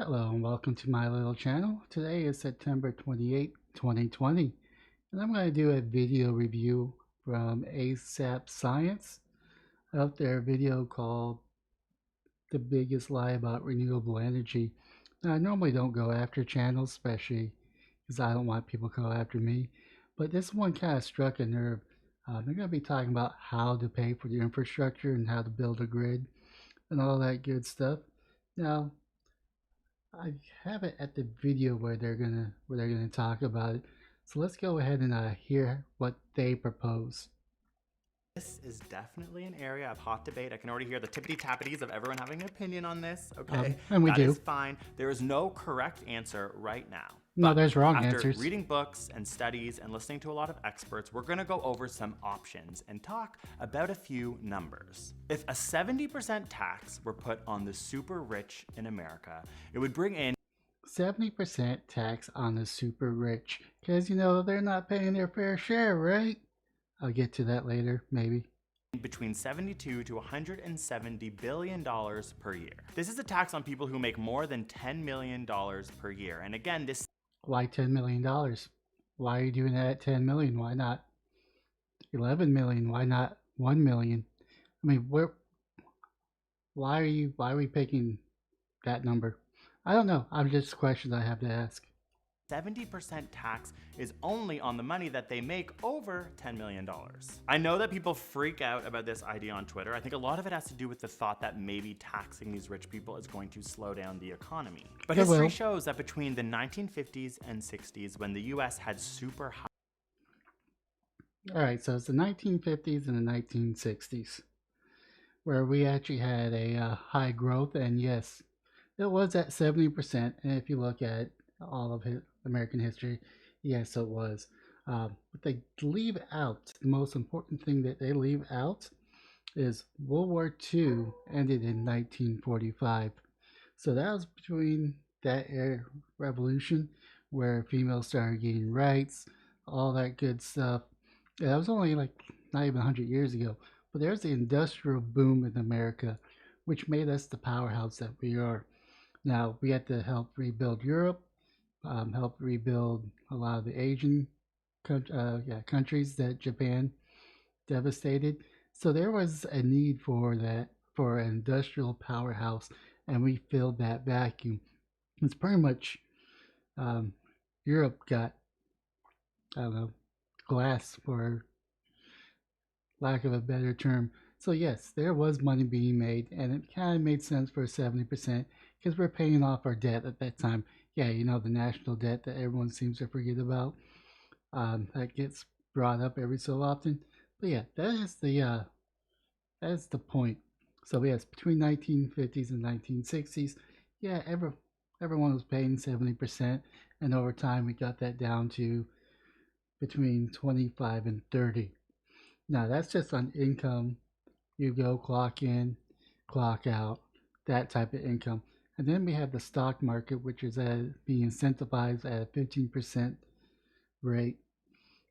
Hello and welcome to my little channel. Today is September 28th, 2020, and I'm going to do a video review from ASAPScience of their video called The Biggest Lie About Renewable Energy. Now, I normally don't go after channels, especially because I don't want people to go after me, but this one kind of struck a nerve. They're going to be talking about how to pay for the infrastructure and how to build a grid and all that good stuff. Now, I have it at the video where they're gonna talk about it. So let's go ahead and hear what they propose. This is definitely an area of hot debate. I can already hear the tippity-tappities of everyone having an opinion on this, okay? And we That do. is fine. There is no correct answer right now. No, But there's wrong after answers. reading books and studies and listening to a lot of experts, we're gonna go over some options and talk about a few numbers. If a 70% tax were put on the super rich in America, it would bring in 70% tax on the super rich, because they're not paying their fair share, right? I'll get to that later, maybe. between $72 to $170 billion per year. This is a tax on people who make more than $10 million per year. And again, this Why $10 million? Why are you doing that at 10 million? Why not 11 million? Why not 1 million? I mean, why are we picking that number? I don't know. I'm just questions I have to ask. 70% tax is only on the money that they make over $10 million. I know that people freak out about this idea on Twitter. I think a lot of it has to do with the thought that maybe taxing these rich people is going to slow down the economy. But history shows that between the 1950s and 60s, when the US had super high All right, so it's the 1950s and the 1960s where we actually had a high growth, and yes, it was at 70%. And if you look at all of American history, yes, it was. But they leave out the most important thing that they leave out is World War II ended in 1945. So that was between that era revolution where females started getting rights, all that good stuff. Yeah, that was only like not even 100 years ago. But there's the industrial boom in America, which made us the powerhouse that we are. Now, we had to help rebuild Europe, help rebuild a lot of the Asian countries that Japan devastated. So there was a need for that, for an industrial powerhouse, and we filled that vacuum. It's pretty much um, Europe got, I don't know, glass for lack of a better term. So yes, there was money being made, and it kind of made sense for 70% because we're paying off our debt at that time. Yeah, the national debt that everyone seems to forget about. That gets brought up every so often. But yeah, that is the point. So yes, between 1950s and 1960s, yeah, everyone was paying 70%, and over time we got that down to between 25 and 30. Now that's just on income. You go clock in, clock out, that type of income. And then we have the stock market, which is being incentivized at a 15% rate.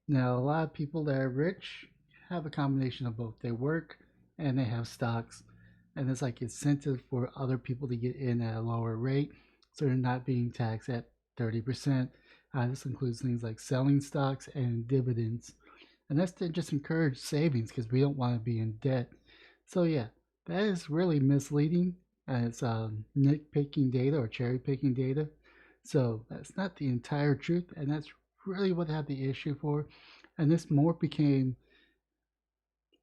Now, a lot of people that are rich have a combination of both. They work and they have stocks. And it's like incentive for other people to get in at a lower rate. So they're not being taxed at 30%. This includes things like selling stocks and dividends. And that's to just encourage savings because we don't want to be in debt. So yeah, that is really misleading, and it's nitpicking data or cherry picking data. So that's not the entire truth, and that's really what I have the issue for. And this more became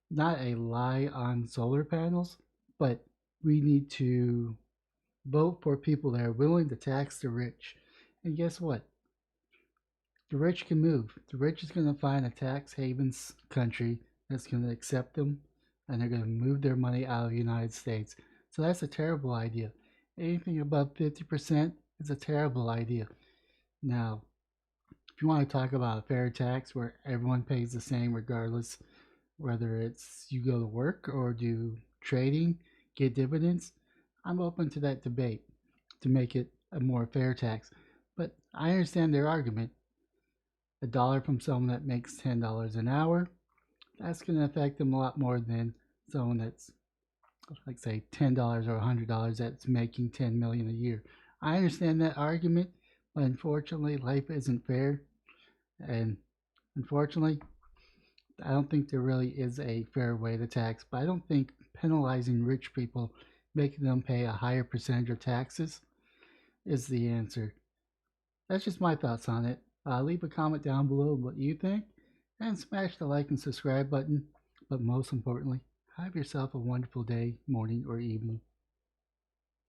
not a lie on solar panels, but we need to vote for people that are willing to tax the rich. And guess what? The rich can move. The rich is going to find a tax havens country that's going to accept them, and they're going to move their money out of the United States. So that's a terrible idea. Anything above 50% is a terrible idea. Now, if you want to talk about a fair tax where everyone pays the same regardless whether it's you go to work or do trading, get dividends, I'm open to that debate to make it a more fair tax. But I understand their argument. A dollar from someone that makes $10 an hour, that's going to affect them a lot more than someone that's like say $10 or $100 that's making 10 million a year. I understand that argument, but unfortunately, life isn't fair. And unfortunately, I don't think there really is a fair way to tax. But I don't think penalizing rich people, making them pay a higher percentage of taxes, is the answer. That's just my thoughts on it. Leave a comment down below what you think, and smash the like and subscribe button. But most importantly, have yourself a wonderful day, morning, or evening.